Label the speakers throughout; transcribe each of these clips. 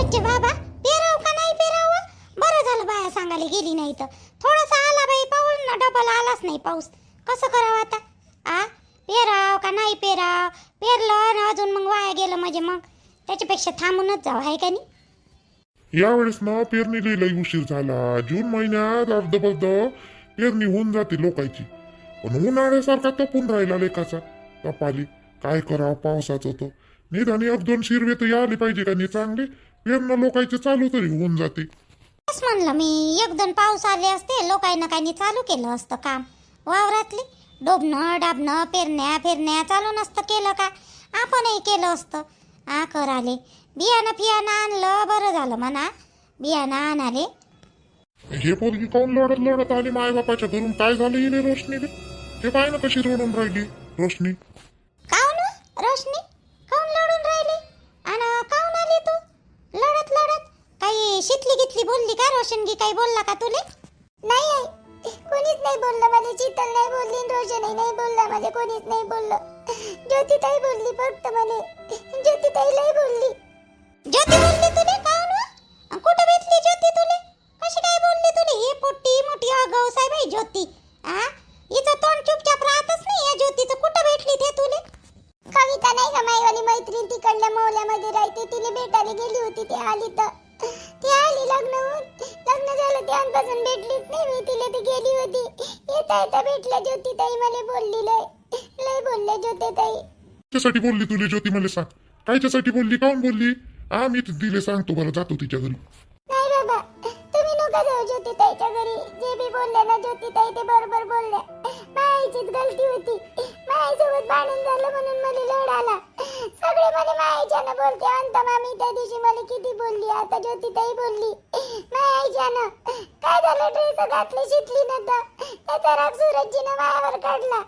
Speaker 1: सरपंच बाबा पेराव का नाही पेराव? बरं झालं बाया सांगायला गेली नाही तर. थोडासा आला बाई पाऊस ना, डबल आलाच नाही पाऊस. कसं करावं आता? पेराव का नाही पेराव? पेरलं ना अजून मग वाया गेलं म्हणजे मग त्याच्यापेक्षा थांबूनच जावं आहे का नाही?
Speaker 2: यावेळेस ना पेरणीला लई उशीर झाला. जून महिन्यात अर्धबर्ध पेरणी होऊन जाते लोकांची, पण उन्हाळ्यासारखा तपून राहिला लेकाचा तपाली. काय करावं पावसाचं तो निदान एक दोन शिरवे तर यायला पाहिजे का नाही चांगले. पेरणं लोकांचे चालू तरी होऊन जाते.
Speaker 1: तेच म्हणलं मी, एक दोन पाऊस आले असते लोकांना काही चालू केलं असतं काम वावरातले. डोबणं डाबणं पेरण्या फिरण्या चालू नसतं केलं का? आपणही केलं असतं. कराले बियाणं फियाणं आणलं बरं झालं म्हणा. बियाणं आणाले.
Speaker 2: हे पोरगी काऊन लढत लढत आली मायबापाच्या घरून? काय झालं हिने रोशनीले? ते पाय ना कशी रडून राहिली रोशनी.
Speaker 1: काऊन रोशनी काऊन लढून राहिली? आणि काऊन आली तू लढत लढत? काही शितली गितली बोलली का? रोशनगी काही बोलला का तुले?
Speaker 3: नाही आई, कोणीच नाही बोललं मला. शीतल नाही बोलली, रोशनही नाही बोलला मला, कोणीच नाही बोललं. ज्योतिताई बोलली फक्त मला. ज्योतिताईलाही बोलली.
Speaker 1: ज्योती बोलली तुले? काऊन कुठे भेटली ज्योती तुले? कशी काय बोलली तुले? ही पोटी मोठी आगाऊ साहेब आहे ज्योती. हिचं तोंड चुपचाप राहतच नाही. या ज्योतीचं कुठं भेटली ते तुले?
Speaker 3: कविता नाही का माईवाली मैत्रीण तिकडल्या मौल्यामध्ये राहते, तिला भेटायला गेली होती. ती आली तर ती आली लग्न झालं त्यापासून भेटलीच नाही मी तिला. ती गेली होती. येता येता भेटल्या ज्योतिताई मला बोलली. लय बोलले ज्योतिताई.
Speaker 2: त्यासाठी बोलली तुला ज्योती मला सांग. कायच्यासाठी बोलली? काऊन बोलली? मी तिला सांगतो बरं, जातो तिच्या घरी.
Speaker 3: नाही बाबा, तुम्ही नका जाऊ ज्योतिताईच्या घरी. जे बी बोलले ना ज्योतिताई ते बरोबर बोलल्या. माईचीच गलती होती. माईसोबत भांडण झालं म्हणून मला लढ आला. सगळे मला माईच्यानं बोलते. अंत मामी त्या दिवशी मला किती बोलली. आता ज्योतिताई बोलली माईच्यानं. काय झालं? ड्रेस घातले शिकली नव्हतं, त्याचा राग सूरजजीनं मायावर काढला.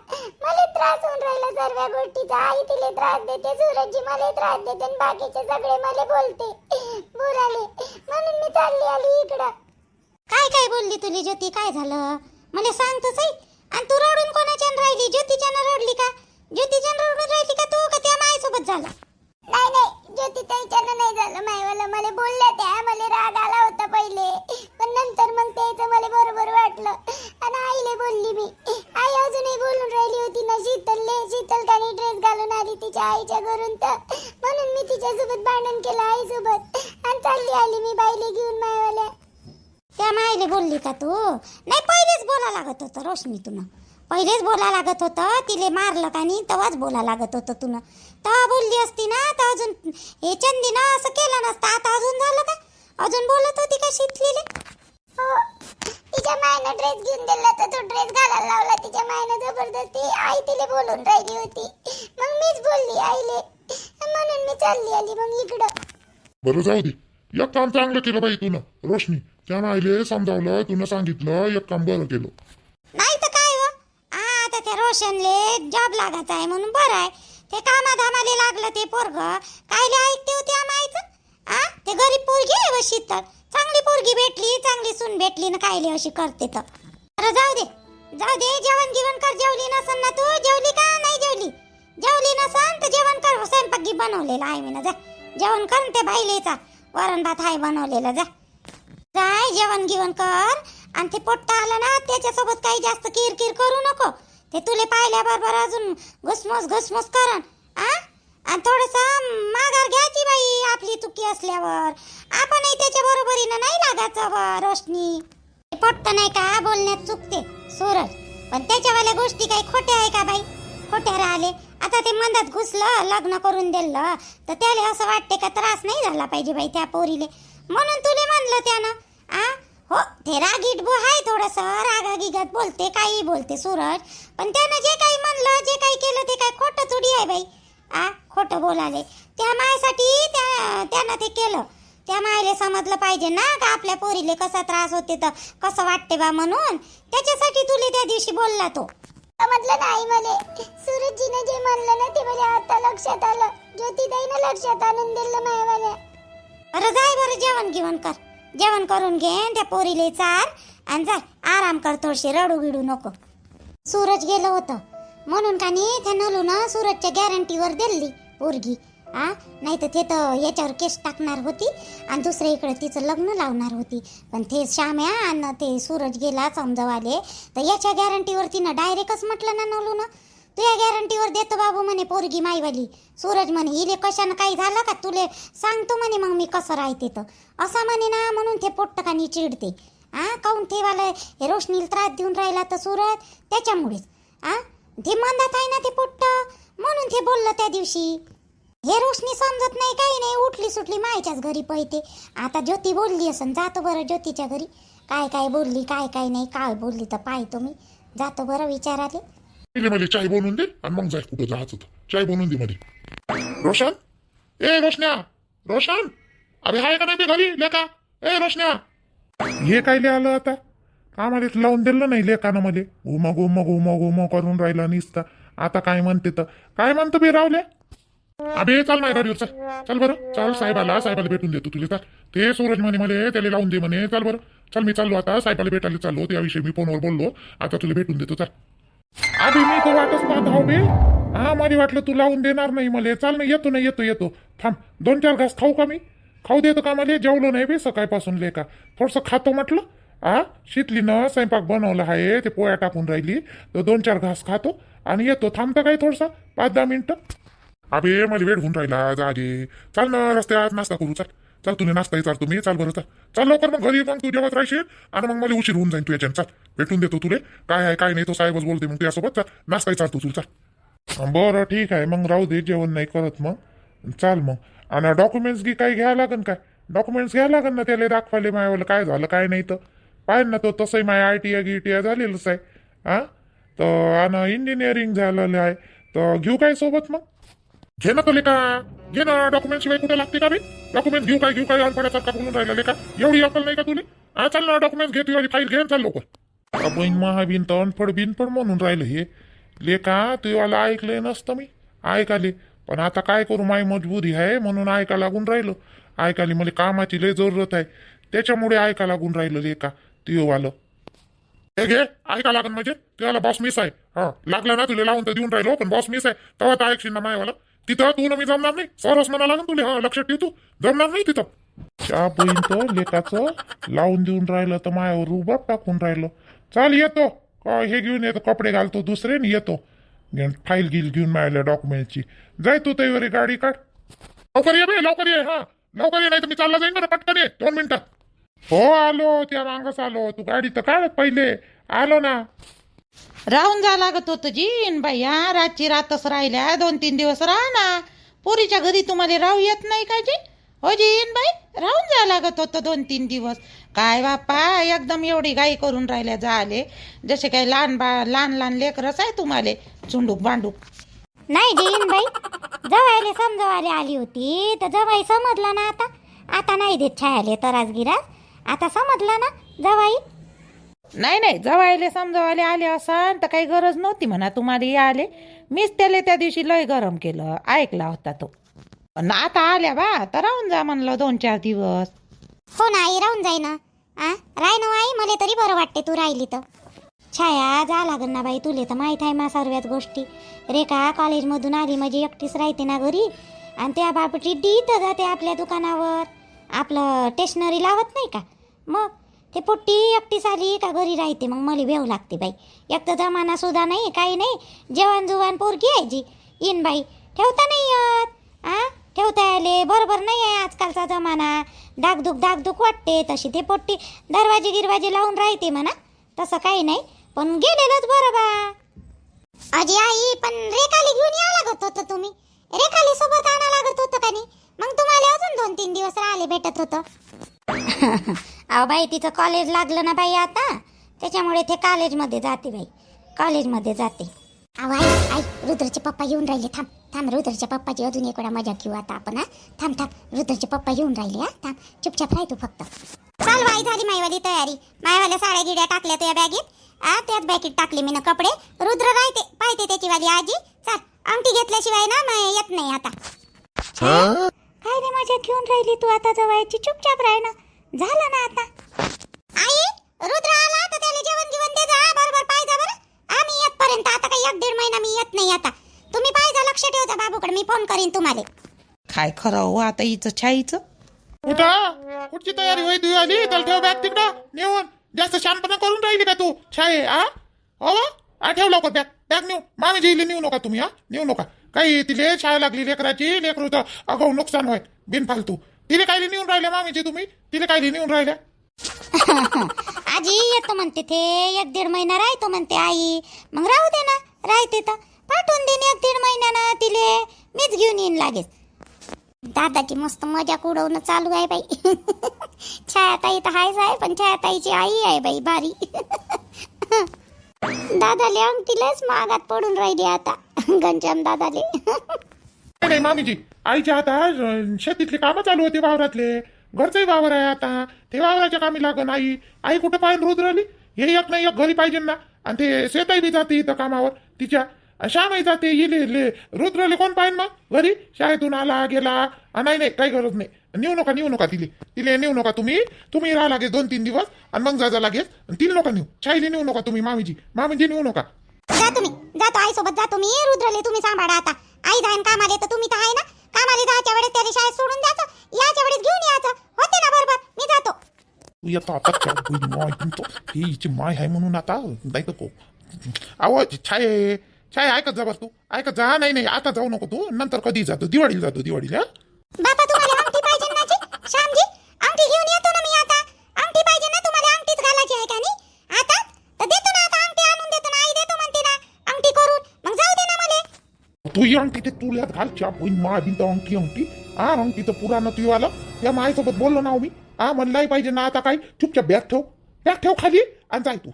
Speaker 3: मला त्रास होऊन राहिला सर्व गोष्टीचा. आई तिला त्रास देते, सूरजजी मला त्रास देते, आणि बाकीचे सगळे मला बोलते बोलाले. म्हणून मी चालली आली इकडं.
Speaker 1: काय काय बोलली तुली ज्योती? काय झालं मला सांग तर सही. आणि तू रडून कोणाच्यान राहिली? ज्योतीच्यानं रडली का? ज्योतीच्यानं रडून राहिली का तू? का त्या माईसोबत झाला?
Speaker 3: नाही, ज्योतिताईच्यानं नाही झालं. मायवाला मला बोलल्या त्या. मला राग आला होता पहिले, पण नंतर मग त्याचं मला बरोबर वाटलं आणि आईले बोलली मी. आई अजूनही बोलून राहिली होती ना शीतल त्याने ड्रेस घालून आली तिच्या आईच्या घरून, तर म्हणून मी तिच्यासोबत भांडण केलं आईसोबत आणि चालली आली मी बाईले घेऊन मायवाल्या.
Speaker 1: त्या माईले बोलली का तू? नाही, पहिलेच बोला लागत होतं रोशनी तुनं. पहिलेच बोला लागत होतं. तिले मारलं का नाही तेव्हाच बोला लागत होतं तुनं. तेव्हा बोलली असती ना तर अजून हे चंदीनं असं केलं नसतं. आता अजून झालं का? अजून बोलत होती का शितलीले?
Speaker 3: हो, तिच्या मायनं ड्रेस घेऊन दिला तर तो ड्रेस घालायला लावला तिच्या मायनं जबरदस्ती. आई तिला बोलून राहिली होती. मग मीच बोलली आईले, म्हणून मी चालली आली मग इकडं.
Speaker 2: बरं जाऊ दे. एक काम चांगलं केलं बाई तुनं रोशनी. त्यानं आईले समजावलं, तुनं सांगितलं. एक काम बरं केलं.
Speaker 1: नाही तर काय हो? आता त्या रोशनले जॉब लागायचा आहे म्हणून बरं आहे. ते कामाधामाले लागलं ते पोरग. कायले ऐकते होते माईचं? ते गरीब पोरगी आहे व शीतल. चांगली पोरगी भेटली, चांगली सून भेटली ना कायले अशी करते तर. अरे जाऊ दे जेवण गिवण कर. जेवली नसन ना तू? जेवली का नाही जेवली? जेवली नसन तर जेवण कर. स्वयंपाक बनवलेला आहे मी ना. जा जेवण कर. ते बाईलेचा वरण भात आहे बनवलेला. जाय जेवण गिवण कर. आणि ते पोट्टा आलं ना त्याच्यासोबत काही जास्त किरकिर करू नको. ते तुले पाहिल्याबरोबर अजून घुसमस करन. आणि थोडंसं माघार घ्यायची बाई आपली चुकी असल्यावर. आपणही त्याच्या बरोबरीनं नाही लागायचं रोशनी. पोट्ट नाही का बोलण्यात चुकते सूरज, पण त्याच्यावाल्या गोष्टी काही खोट्या आहे का बाई? खोट्या राहिले. आता ते मंदात घुसलं, लग्न करून दिलं तर त्याला असं वाटते का त्रास नाही झाला पाहिजे बाई त्या पोरीले. म्हणून तुले म्हणलं त्यानं. हो, ते रागीट बो आहे थोडंसं. रागागिगात बोलते, काही बोलते सूरज. पण त्यानं जे काही म्हणलं, जे काही केलं ते काय खोटं थोडी आहे बाई. खोटं बोलाले. त्या मायसाठी त्यानं ते केलं. त्या मायले समजलं पाहिजे ना का आपल्या पोरीले कसा त्रास होते तर कसं वाटते बा म्हणून. त्याच्यासाठी तुले त्या दिवशी बोलला तो.
Speaker 3: समजलं नाही मला. सूरजजीनं जे म्हणलं ना ते मला आता लक्षात आलं. ज्योतिताईनं लक्षात आणून दिलं मायवाल्या.
Speaker 1: अरे जाय बरं जेवण गिवण कर. जेवण करून घे. त्या पोरीले चार आणि जाय आराम कर. थोडीशी रडू गिडू नको. सूरज गेलं होतं म्हणून का नाही त्या नलूनं सूरजच्या गॅरंटीवर दिली पोरगी. नाही तर ते तर याच्यावर केस टाकणार होती आणि दुसऱ्या इकडे तिचं लग्न लावणार होती. पण ते श्याम्या आणि ते सूरज गेला समजावाले तर याच्या गॅरंटीवर तिनं डायरेक्टच म्हटलं ना नवलू ना, तुझ्या गॅरंटीवर देतो बाबू म्हणे पोरगी माईवाली. सूरज म्हणे इले कशानं काही झालं का तुले सांगतो म्हणे मग मी कसं राहते तर असं म्हणे ना. म्हणून ते पोट्टकानी चिडते. काऊन ठेवायला हे रोशनीला त्रास देऊन राहिला तर सूरज त्याच्यामुळेच. ते मंदात आहे ना ते पोट्ट, म्हणून ते बोललं त्या दिवशी. हे रोशनी समजत नाही काही नाही, उठली सुटली मायच्याच घरी पळते. आता ज्योती बोलली असन, जातो बरं ज्योतीच्या घरी. काय काय बोलली काय काय नाही, काय बोलली तर पाहतो मी. जातो बरं विचाराले.
Speaker 2: पहिले मला चाय बनवून दे आणि मग जाय कुठं जायचं तर. चाय बनवून दे मध्ये. रोशन, ए रोशन्या, रोशन, अरे हाय का नाही ते घरी लेका? ए रोशन्या, हे काय आलं आता? आम्हाला लावून दिलं नाही लेकानं मध्ये. घुमा घुमा घुमा घुमा करून राहिला निसता. आता काय म्हणते तर काय म्हणतो बे रावले? अबे चल माझ्या गाडीवर, चल चल बरं, चल साहेबाला भेटून देतो तुझे. चल ते सूरज म्हणे मला त्याला लावून दे म्हणे. चल बरं चल, मी चाललो आता साहेबाला भेटायला चाललो. त्याविषयी मी फोनवर बोललो, आता तुला भेटून देतो. चल. अबे मी तर वाटच पाहत आहो बे. मला वाटलं तू लावून देणार नाही मला. चाल ना, येतो ना, येतो. थांब 2-4 घास खाऊ का मी? खाऊ देतो का मला? जेवलो नाही बे सकाळपासून लेका. थोडंसं खातो म्हटलं. शितली न स्वयंपाक बनवला आहे, ते पोळ्या टाकून राहिली तर 2-4 घास खातो आणि येतो. थांबतं काय थोडंसं 5-10 मिनिटं? अबे मला वेळ होऊन राहिला. जागे चाल ना, रस्त्यात नाश्ता करू. चल चल, तुला नाश्ताही चालतो मी. चाल बरं, चल लवकर. मग घरी मग तू जेवत राहशील आणि मग मला उशीर होऊन जाईल तू याच्यानं. चल भेटून देतो तुले. काय आहे काय नाही तो साहेबच बोलते मग तुझ्यासोबत. चल नाश्ताही चालतो तू. चल बरं ठीक आहे मग, राहू दे, जेवण नाही करत मग. चाल मग. आणि डॉक्युमेंट्स काही घ्यावं लागेल काय? डॉक्युमेंट्स घ्यावं लागेल ना त्याला दाखवाले मायावाला काय झालं काय नाही तर. पाहिजे ना तो तसंही माय ITI झालेलंच आहे. तर आणि इंजिनिअरिंग झालेलं आहे तर घेऊ काय सोबत मग? घे ना तो लेका, घे ना. डॉक्युमेंट शिवाय कुठे लागते का बे? डॉक्युमेंट घेऊ काय अनपड्यासारखा बोलून राहिला लेका. एवढी अक्कल नाही का तुले? चल ना, डॉक्युमेंट घे, तुझी फाईल घे. चाल लवकर. बहीण महाबीन तर अनफड म्हणून राहिलं हे लेका. तुला ऐकलंय नसतं मी, ऐकाले. पण आता काय करू, माय मजबुरी आहे म्हणून ऐका लागून राहिलो. ऐकाली मला कामाची लय जरूरत आहे त्याच्यामुळे ऐका लागून राहिलं लेका. तुझं हे घे, ऐका लागन म्हणजे तुला बॉस मिस आहे. लागला ना तुला लावून तर देऊन राहिलो, पण बॉस मिस आहे तेव्हा तर ऐकशील ना मायवाला. तिथं तू ना मी जमणार नाही. सरस म्हणा लागन तुला. लक्षात ठेव, तू जमणार नाही तिथं. त्या बहीण लेकाचं लावून देऊन राहिलं तर मायावर रुबाब टाकून राहिलं. चाल येतो, हे घेऊन येतो, कपडे घालतो दुसरे येतो. फाईल घेऊन मिळाल्या डॉक्युमेंटची. जाय तू तैवरी गाडी काढ. लवकर ये बे, लवकर ये. लवकर ये, नाही तर मी चालला जाईन. पटकन ये, 2 मिनिटात. हो आलो, त्या मागच आलो. तू गाडी तर काढत पहिले. आलो ना.
Speaker 4: राहून जा लागत होतं जीन बाई. रातची रातच राहिल्या. 2-3 दिवस राहा ना. पोरीच्या घरी तुम्हाला राहू येत नाही का जी? हो जीन बाई, राहून जा लागत होतं 2-3 दिवस. काय बाप्पा, एकदम एवढी घाई करून राहिल्या झाले जसे काही लहान लेकरच आहे तुम्हाला. चुंडूक बांडूक
Speaker 1: नाही देईन बाई, जवायले समजवायला आली होती तर जवाई समजलं ना. आता नाही देत छायाले तरास गिरास. आता समजलं ना जवाई.
Speaker 4: नाही जवायले समजवायला आले असन तर काही गरज नव्हती म्हणा तुम्हाला आले. मीच त्याला त्या दिवशी लय गरम केलं, ऐकला होता तो. पण आता आल्या बा तर राहून जा म्हणलं 2-4 दिवस.
Speaker 1: हो ना आई, राहून जाई ना. राय ना आई, मला तरी बरं वाटते तू राहिली तर. छाया जा लागल ना बाई, तुले तर माहीत आहे मा सर्वच गोष्टी. रेखा कॉलेजमधून आली म्हणजे एकटीच राहते ना घरी. आणि त्या बापटी इथं जाते आपल्या दुकानावर. आपलं स्टेशनरी लावत नाही का, मग ते पोट्टी एकटीच आली का घरी राहते. मग मला भेव लागते बाई. एक तर जमाना सुद्धा नाही, काही नाही. जेवण पोरगी आहे जी इन बाई. ठेवता नाही येत. ठेवता आले बरोबर नाही आहे आजकालचा जमाना. डागदुख वाटते तशी. ते पोट्टी दरवाजे लावून राहते म्हणा, तसं काही नाही. पण गेलेलंच बरं बा. अजी आई, पण रेखाली घेऊन या लागत होतं तुम्ही. रेखाली सोबत आणा लागत होतं का नाही? मग तुम्हाला अजून 2-3 दिवस राहिले भेटत होतं. अहो बाई, तिचं कॉलेज लागलं ना बाई आता, त्याच्यामुळे ते कॉलेजमध्ये जाते बाई. कॉलेजमध्ये जाते. अहो आई, रुद्रचे पप्पा येऊन राहिले. थांब रुद्रच्या पप्पाची अजून एक वेळा मजा घेऊ आता आपण. थांब रुद्रचे पप्पा येऊन राहिले. थांब, चुपचाप राह तू फक्त. चाल बाई, झाली माईवाली तयारी. मायवाल्या साड्या गिड्या टाकल्या तुझ्या बॅगेत. त्याच बॅगेत टाकले मी ना कपडे. रुद्र राहते पाहते त्याची वाली आजी. चाल, अंगठी घेतल्याशिवाय ना येत नाही आता. काय रे मजा घेऊन राहिली तू आता जवळची? चुपचाप राह ना. झालं ना आता. आई, रुद्र आला तर त्याला जेवण दे जा. बरोबर पाहिजे बरं. आम्ही येतपर्यंत आता काही 1-1.5 महिना मी येत नाही आता. तुम्ही पाहिजे, लक्ष ठेवता बाबूकडे. मी फोन करीन तुम्हाला.
Speaker 4: काय खरं हो आता हिचं छाईचं.
Speaker 5: कुठं कुठची तयारी होई तू आली तर ठेव बॅग तिकडं नेऊन. जास्त शांतपणा करून राहिली का तू छाये? हो ठेव लवकर बॅग. बॅग नेऊ मामी नेऊ नका तुम्ही. नेऊ नका काही. तिले छाया लागली लेकराची. लेकरू तर अगाऊ नुकसान होय बिनफालतू. तिले काय नेऊन राहिल्या मामीची तुम्ही? तिले काय नेऊन राहिल्या?
Speaker 1: आजी येतो म्हणते ते 1-1.5 महिना राहतो म्हणते आई. मग राहू दे ना. राहते तर पाठवून देईन 1-1.5 महिन्यानं तिले. मीच घेऊन येईन लागेच. दादाची मस्त मजाक उडवणं चालू आहे बाई. छायाताई तर हायच आहे पण छायाताईची आई आहे बाई भारी. दादाले अंगठीलाच मागात पडून राहिली आता. घनश्याम दादाले.
Speaker 5: नाही मामीजी आईच्या आता शेतीतले कामं चालू होते वावरातले. घरचंही वावर आहे आता. ते वावराच्या कामी लागन आई. आई कुठं पाहिजे रोज राहिली. हे एक नाही एक घरी पाहिजे ना. आणि ते शेताई बी जाते इथं कामावर तिच्या. श्यामही जाते. इले रुद्रले कोण पाहिजे मग घरी? शाळेतून आला गेला. नाही नाही काही गरज नाही. नेऊ नका तिले नेऊ नका तुम्ही राहा लागेल 2-3 दिवस आणि मग जा लागेल. तिला नका नेऊ. शाळेला नेऊ नका तुम्ही मामीजी नेऊ नका.
Speaker 1: जा तुम्ही. जातो आई सोबत जातो मी. रुद्रले तुम्ही सांभाळा आता. आई जाईन कामाला तर तुम्ही तर आहे ना. कामाला जायच्या वेळेस त्याला शाळेत सोडून द्यायचं. याच्या वेळेस घेऊन यायचं. होते ना बरोबर. मी जातो.
Speaker 5: तू येतो आता हिची माय आहे म्हणून आता नाही तर आवाज छाय ऐकत जा बस तू. ऐकत जा. नाही आता जाऊ नको तू. नंतर कधी जातो दिवाळीला
Speaker 1: बापा तुम्हाला अंगठी पाहिजे ना जी? श्यामजी अंगठी घेऊन येतो ना मी आता. अंगठी पाहिजे ना तुम्हाला? अंगठीच घालायची आहे का नाही आता? तर देतो ना आता. अंगठी आणून देतो ना. आई देतो म्हणते ना अंगठी करून. मग जाऊ दे ना मला.
Speaker 5: तू ही अंगठी ते तुल्यात घाल. चाप होईन माय बिन अंगठी अंगठी तर पुरानं तू आलं. त्या मायसोबत बोललो ना मी. म्हणलाही पाहिजे ना आता. काही चुपचाप बॅग ठेव खाली आणि जाय तू.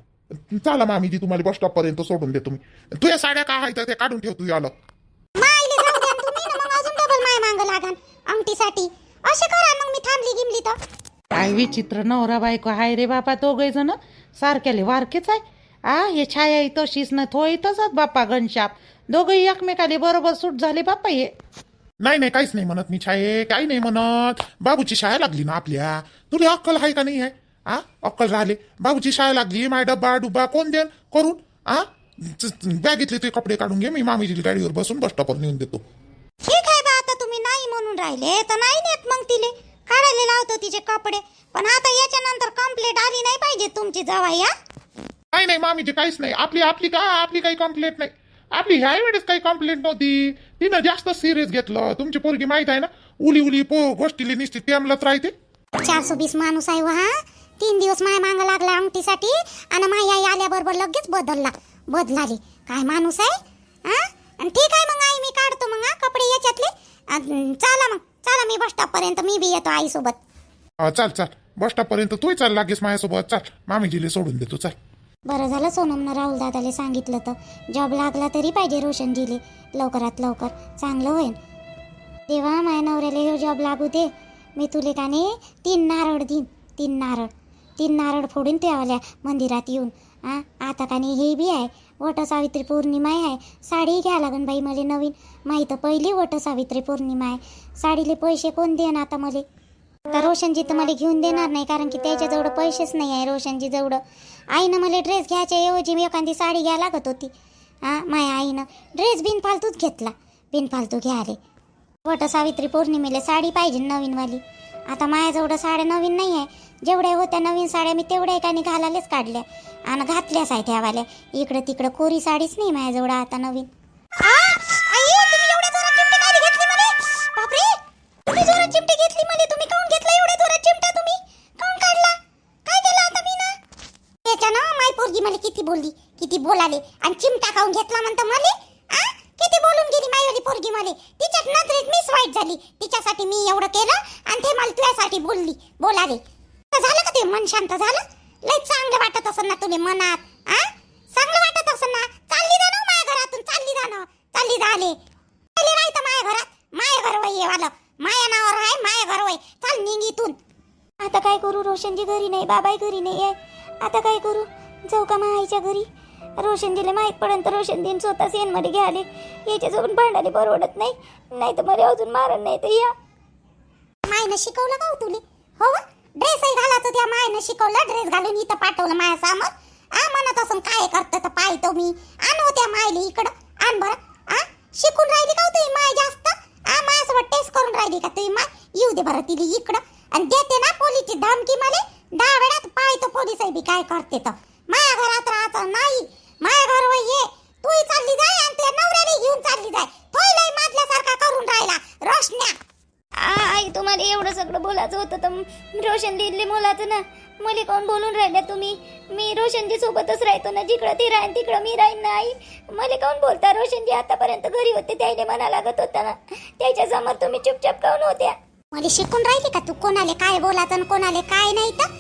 Speaker 5: चला मामीजी तुम्हाला बस स्टॉप पर्यंत सोडून देतो मी. तुझ्या साड्या काय आहेत ते काढून ठेव. तू आलं
Speaker 1: मायले जाऊ द्या तुम्ही ना. मग अजून डबल माय मांग लागन अंगठीसाठी. असे करा मग. मी थांबली गिमली तर.
Speaker 4: काय विचित्र नवरा बायको हाय रे बापा. दोघे जण सारख्याले वारकेच आहे. हे छाया तशीच ना थोई तसंच बाप्पा घनश्याम. दोघंही एकमेकाले बरोबर सूट झाले बाप्पा. हे
Speaker 5: नाही काहीच नाही म्हणत मी छाये. काही नाही म्हणत. बाबूची शाळा लागली ना आपल्या. तुला अक्कल आहे का नाही आहे? अक्कल राहिले. बाबूची शाळा लागली. माय डब्बा कोण देन करून? बॅगेतले ते कपडे काढून घे. मी मामीची गाडीवर बसून बस स्टॉपवर नेऊन देतो.
Speaker 1: ठीक आहे बा. आता तुम्ही नाही म्हणून राहिले तर नाही नेत मग तिले. काढायला लावतो तिचे कपडे. पण आता याच्यानंतर कंप्लेंट आली नाही पाहिजे तुमची जवाई.
Speaker 5: नाही मामीची काहीच नाही. आपली काही कंप्लेंट नाही. आपली ह्या वेळेस काही कंप्लेंट नव्हती. तिनं जास्त सिरियस घेतलं. तुमची पोरगी माहित आहे ना. उली गोष्टीला निश्चित टेमलत राहते.
Speaker 1: 420 माणूस आहे हा. 3 दिवस माय मांग लागला अंगठीसाठी. आणि माय आई आल्याबरोबर लगेच बदलाली. काय माणूस आहे. आणि ठीक आहे मग आई मी काढतो मग कपडे याच्यातले. चला मी बस स्टॉप पर्यंत मी बी येतो आई सोबत.
Speaker 5: चाल बस स्टॉप पर्यंत तू चाल लागेस माझ्यासोबत. चाल मामीजीले सोडून देतो. चाल.
Speaker 1: बरं झालं सोनमनं राहुल दादाले सांगितलं तर. जॉब लागला तरी पाहिजे रोशनजीले लवकरात लवकर. चांगलं होईल. देवा माझ्या नवऱ्याला हे जॉब लागू दे. मी तुले का नाही 3 नारळ देईन. 3 नारळ फोडून ठेवल्या मंदिरात येऊन. आता का नाही हे बी आहे वट सावित्री पौर्णिमा आहे. साडी घ्या लागन बाई मला नवीन. माहीत पहिली वट सावित्री पौर्णिमा आहे. साडीले पैसे कोण देणार आता मला? तर रोशनजी तर मला घेऊन देणार नाही कारण की त्याच्याजवळ पैसेच नाही आहे रोशनजी जवळ. आईनं मला ड्रेस घ्यायच्या ऐवजी मी एखादी साडी घ्या लागत होती. माझ्या आईनं ड्रेस बिनफालतूच घेतला. बिनफालतू घ्याले. वट सावित्री पौर्णिमेला साडी पाहिजे नवीनवाली. आता माझ्याजवळ साड्या नवीन नाही आहे. जेवढ्या होत्या नवीन साड्या मी तेवढ्या एकाने घालायलाच काढल्या आणि घातल्याच आहे ठेवाल्या. इकडं तिकडं कोरी साडीच नाही माझ्याजवळ आता नवीन. चिमटे घेतली मला. तुम्ही काऊन घेतला एवढ्या जोरात चिमटा? तुम्ही काऊन काढला? काय केलं आता मी ना? त्याच्यानं माय पोरगी मला किती बोलाले आणि चिमटा काऊन घेतला म्हणतं मला. किती बोलून गेली मायवाली पोरगी मला. तिच्यात नजरेत मीच वाईट झाली. तिच्यासाठी मी एवढं केलं आणि ते मला तुझ्यासाठी बोलाले. झालं का ते मन शांत झालं? लय चांगलं वाटत असेल ना तुले मनात. चांगलं वाटत असेल ना? चालली जा ना माझ्या घरातून. चालली झाले राहतं माझ्या घरात. माझ्या घर वय वालं माया नावावर आहे. माया घर वय. चाल निघीतून. आता काय करू? रोशनजी घरी नाही. बाबाई घरी नाही आहे. आता काय करू? जाऊ का माईच्या घरी? रोशनजीला माहीत पडन तर रोशनजीन स्वतः सेनमध्ये घ्याले. याच्याजवळून भांडाले परवडत नाही तर मला अजून मारण नाही तर या. मायनं शिकवलं का तुले? हो ड्रेसही घालायचं त्या मायनं शिकवलं. ड्रेस घालून इथं पाठवलं माझ्या समोर. म्हणत असं काय करतं तर पाहतो मी. आणू त्या मायले इकडं. आण बरं. शिकून राहिली का तुम्ही माय जास्त? माझ्यासोबत टेस्ट करून राहिली का तुम्ही माय? येऊ दे बरं तिला इकडं आणि देते ना पोलीसची धमकी मला 10 वेळात पाहतो पोलीस बी काय करते तर. माझ्या घरात राहायचं नाही, माझ्या घरवर ये. तूही चालली जाय आणि त्या नवऱ्याला घेऊन चालली जाय. तोही लय माजल्यासारखा करून राहिला रोशन्या.
Speaker 3: आई तुम्हाला एवढं सगळं बोलायचं होतं तर रोशन दिले मुलाचं ना. मला कोण बोलून राहिल्या तुम्ही? मी रोशनजी सोबतच राहतो ना, जिकडं ती राहीन तिकडं मी राहीन ना. आई मला कोण बोलता? रोशनजी आतापर्यंत घरी होते त्याने मना लागत होता ना, त्याच्या समोर तुम्ही चुपचाप काऊन होत्या?
Speaker 1: मला शिकून राहिली का तू कोणाले काय बोलायचं आणि कोणाले काय नाही तर?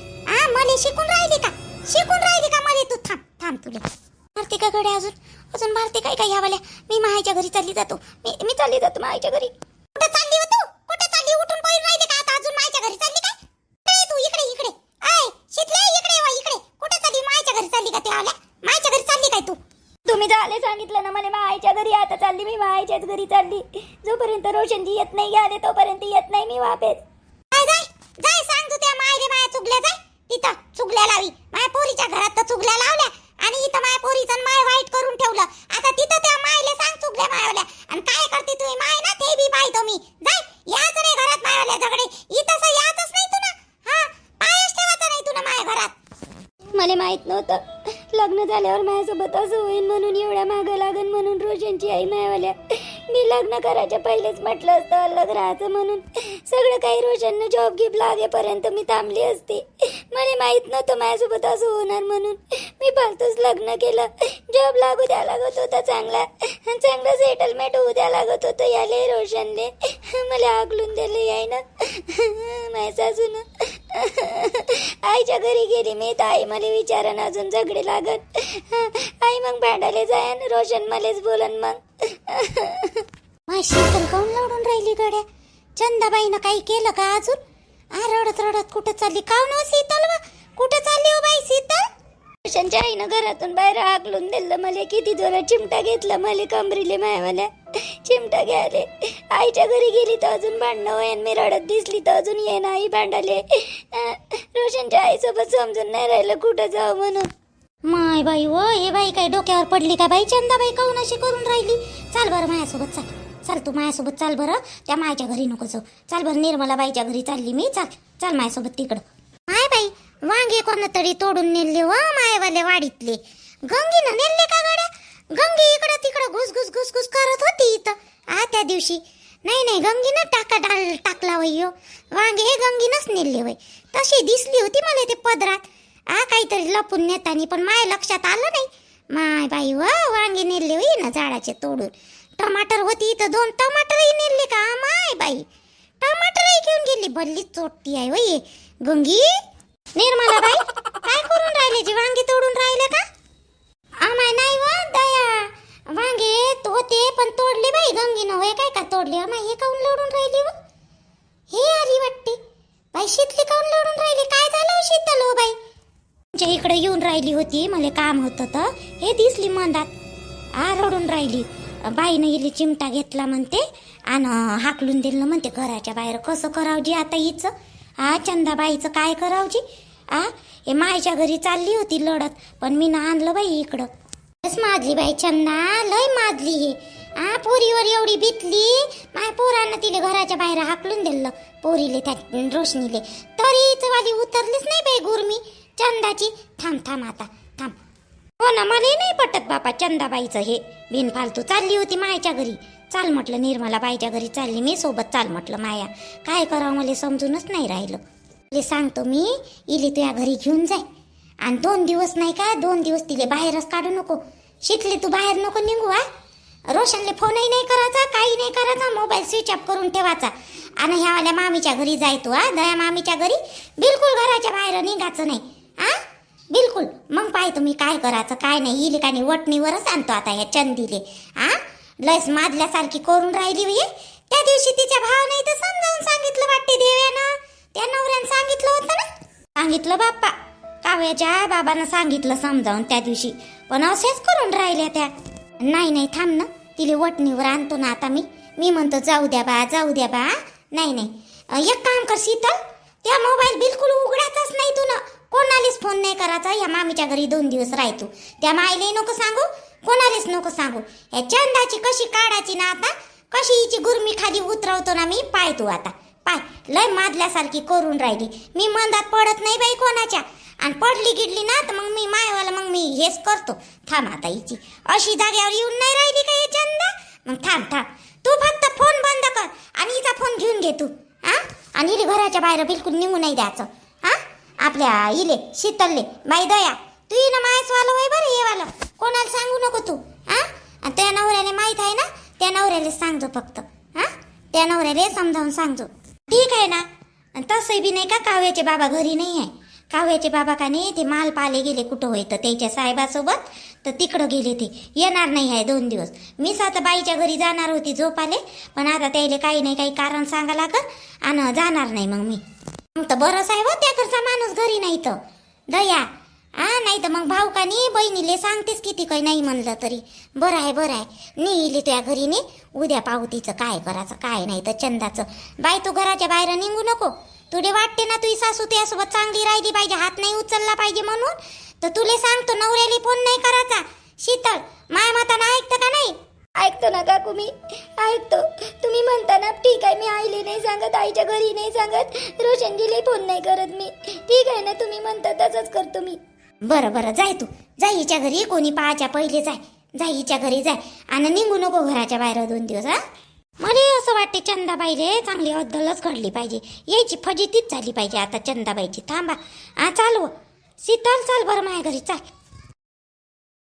Speaker 1: मला शिकून राहिली का? शिकून राहिली का मला तू? थांब थांब तुले भारती का गड्या अजून भारती काय काय यावाल्या. मी मायच्या घरी चालली जातो. मी
Speaker 3: चालली जातो माईच्या घरी.
Speaker 1: कुठे चालली हो तू? कुठे चालली? उठून पळून राहिली का आता? अजून मायच्या घरी चालली काय? इकडे तू इकडे ऐ शितले इकडे वा इकडे. कुठे चालली? मायच्या घरी चालली का? ते आल्या मायच्या घरी चालली काय तू?
Speaker 3: तुम्ही झाले सांगितलं ना मला माईच्या घरी. आता चालली मी माईच्याच घरी चालली. जोपर्यंत रोशनजी येत नाही आले तोपर्यंत येत नाही मी वापस.
Speaker 1: जाय जाय सांग तू त्या मायले माया चुगल्या जाय. तिथं चुगल्या लावी. माया पोरीच्या घरात तर चुगल्या लावल्या आणि इथं माया पोरीचं माय वाईट करून ठेवलं. आता तिथं त्या मायले सांग चुगल्या मायवल्या. आणि काय करते तू माय ना ते बी पाहतो मी. जाय याच रे घरात मायवल्या झगडे. इथं याचच नाही तू ना. पायच ठेवायचा नाही तू ना माया घरात.
Speaker 3: मला माहित नव्हतं लग्न झाल्यावर माझ्यासोबत असं होईल म्हणून, एवढ्या मागं लागन म्हणून रोशनची आई मायावाल्या. मी लग्न करायच्या पहिलेच म्हटलं असतं अलग राहायचं म्हणून. सगळं काही रोशननं जॉब गिफ्ट लागेपर्यंत मी थांबली असते. मला माहित नव्हतं माझ्यासोबत असं होणार म्हणून. मी फालतूच लग्न केलं. जॉब लागू द्या लागत होता चांगला सेटलमेंट होऊ द्या लागत होतं याले रोशनले. मला आगलून दिलं याय ना माझ्या सासून. आईच्या घरी गेली मी तर आई मला विचारन अजून झगडे लागत. आई मग भांडायला जायन, रोशन मलाच बोलन मग.
Speaker 1: माय शीतल काऊन लढून राहिली गड्या? चंदाबाईनं काही केलं का अजून? रडत रडत कुठं चालली? काऊन हो शीतल वा? कुठं चालली हो बाई शीतल?
Speaker 3: रोशनच्या आईनं घरातून बाहेर हाकलून दिलं मला. किती जोरात चिमटा घेतला मला कमरीले मायावाल्या. चिमटा घ्यायले आईच्या घरी गेली तर अजून भांडणं होईन. मी रडत दिसली तर अजून ये नाही भांडाले. रोशनच्या आईसोबत समजून नाही राहिलं कुठं जाऊ म्हणून.
Speaker 1: माय बाई हो, हे बाई काय डोक्यावर पडली का बाई? चंदाबाई काऊन अशी करून राहिली? चाल बरं माझ्यासोबत चाल तू माझ्यासोबत चाल बरं. त्या मायच्या घरी नको जाऊ. चाल बरं निर्मला बाईच्या घरी चालली मी. चाल माझ्यासोबत तिकडं. माय बाई वांगे कोण तरी तोडून नेले व मायवाले वाडीतले. गंगीनं नेले का गड्या? गंगी इकडं तिकडं घुस करत होती इथं त्या दिवशी. नाही गंगीनं टाकला वय हो वांगे. गंगीनंच नेले वय. तशी दिसली होती मला ते पदरात. काहीतरी लपून नेतानी पण माय लक्षात आलं नाही. माय बाई व वांगे नेले होई ना झाडाचे तोडून. टमाटर होती तर 2 टमाटरही नेले का? माय बाई टमाटरही घेऊन गेली. भल्ली चोटती आहे वय गंगी. निर्मला बाई काय करून राहिले? जी वांगे तोडून राहिले का? आमाय नाही व दया वांगे होते पण तोडले बाई गंगीनं. होय काय का तोडले? आमाय हे काऊन लढून राहिली व? हे आली वाटते बाई. शीतली काऊन लढून राहिली? काय झालं शीतल हो बाई? तुमच्या इकडे येऊन राहिली होती, मला काम होतं तर हे दिसली मंदात रडून राहिली. बाईनं इले चिमटा घेतला म्हणते आणि हाकलून दिलं म्हणते घराच्या बाहेर. कसं करावजी आता हिचं? चंदाबाईचं काय करावजी? हे मायच्या घरी चालली होती लढत पण मी ना आणलं बाई इकडं. बस माजली बाई चंदा, लय माजली हे. पोरीवर एवढी भीतली. माय पोरानं तिले घराच्या बाहेर हाकलून दिलं पोरीले त्या रोशनीले. तरी वाली उतरलीच नाही बाई गुरमी चंदाची. थांब आता थांब. हो ना मला नाही पटत बापा चंदाबाईचं हे बिनफालतू. चालली होती मायच्या घरी. चाल म्हटलं निर्मला बाईच्या घरी चालली मी सोबत. चाल म्हटलं माया. काय करावं मला समजूनच नाही राहिलं. सांगतो मी इले तुझ्या घरी घेऊन जाय आणि 2 दिवस नाही का 2 दिवस तिले बाहेरच काढू नको. शिकले तू बाहेर नको निघू. रोशनले फोनही नाही करायचा, काही नाही करायचा. मोबाईल स्विच ऑफ करून ठेवायचा आणि ह्यावाल्या मामीच्या घरी जाय तू. दया मामीच्या घरी बिलकुल घराच्या बाहेर निघायचं नाही. बिलकुल. मग पाय तुम्ही काय करायचं काय नाही. इले काय वटणीवरच आणतो आता ह्या चंदीले. लस मादल्यासारखी करून राहिली वे. त्या दिवशी तिच्या भावाने तर समजावून सांगितलं वाटते देव्यानं. त्या नवऱ्यानं सांगितलं होतं ना. सांगितलं बाप्पा काव्याच्या बाबांना सांगितलं समजावून त्या दिवशी. पण असेच करून राहिल्या त्या. नाही थांब ना तिले वटणीवर आणतो ना आता मी म्हणतो जाऊ द्या बा. नाही एक काम कर शीतल, त्या मोबाईल बिलकुल उघडायचाच नाही तू ना. कोणालाच फोन नाही करायचा. या मामीच्या घरी 2 दिवस राहतो. त्या माईले नको सांगू, कोणालाच नको सांगू. या चंदाची कशी काढायची ना आता कशी हिची गुरमी खाली उतरवतो ना मी, पाय तू आता पाय, लय मादल्यासारखी करून राहिली. मी मंदात पडत नाही बाई कोणाच्या, आणि पडली गिडली ना तर मग मी मायवाला मग मी हेच करतो. थांब आता हिची अशी जाग्यावर येऊन नाही राहिली का हे चंदा. मग थांब थांब, तू फक्त फोन बंद कर आणि हिचा फोन घेऊन घे तू. हा, आणि इले घराच्या बाहेर बिलकुल निघू नाही द्यायचं. हा, आपल्या इले शीतलले बाई दया, तू हिनं मायच वालं होय बरं, हे वालं कोणाला सांगू नको तू. हा, आणि त्या नवऱ्याला माहित आहे ना, त्या नवऱ्याला सांगतो फक्त. हा, त्या नवऱ्याला समजावून सांगतो, ठीक आहे ना. आणि तसंही बी नाही का काव्याचे बाबा घरी नाही आहे. काव्याचे बाबा का नाही ते माल पाले गेले कुठं होय तर त्याच्या साहेबासोबत, तर तिकडं गेले ते, येणार नाही आहे 2 दिवस. मीच आता बाईच्या घरी जाणार होती झोपाले, पण आता त्याला काही नाही काही कारण सांगा लागत आणि जाणार नाही मग मी. मग तर बरं साहेब, त्या घरचा माणूस घरी नाही तर दया. हा, नाही तर मग भाऊ का नाही बहिणीले सांगतेस किती काही नाही म्हणलं तरी. बरं आहे बरं आहे, नेली त्या घरी ने, उद्या पाहू तिचं काय करायचं काय नाही तर चंदाचं. बाई तू घराच्या बाहेर निघू नको. तुले वाटते ना तुझी सासू त्यासोबत चांगली राहिली पाहिजे, हात नाही उचलला पाहिजे म्हणून, तर तुले सांगतो नवऱ्याला फोन नाही करायचा. शीतल, माय माताना ऐकतं का नाही?
Speaker 3: ऐकतो ना काकू, मी ऐकतो. तुम्ही म्हणता ना, ठीक आहे, मी आईले नाही सांगत, आईच्या घरी नाही सांगत, रोशनजीला फोन नाही करत मी. ठीक आहे ना, तुम्ही म्हणता तसंच करतो मी.
Speaker 1: बरं बरं, जाय तू, जाय हिच्या घरी, कोणी पाहायच्या पहिले जाय, जाय हिच्या घरी जाय आणि निघू नको घराच्या बाहेर 2 दिवस. हा, मला असं वाटते चंदाबाईले चांगली अद्दलच घडली पाहिजे, यायची फजितीच झाली पाहिजे आता चंदाबाईची. थांबा, हा चालू शीतल, चाल बरं माझ्या घरी चाल.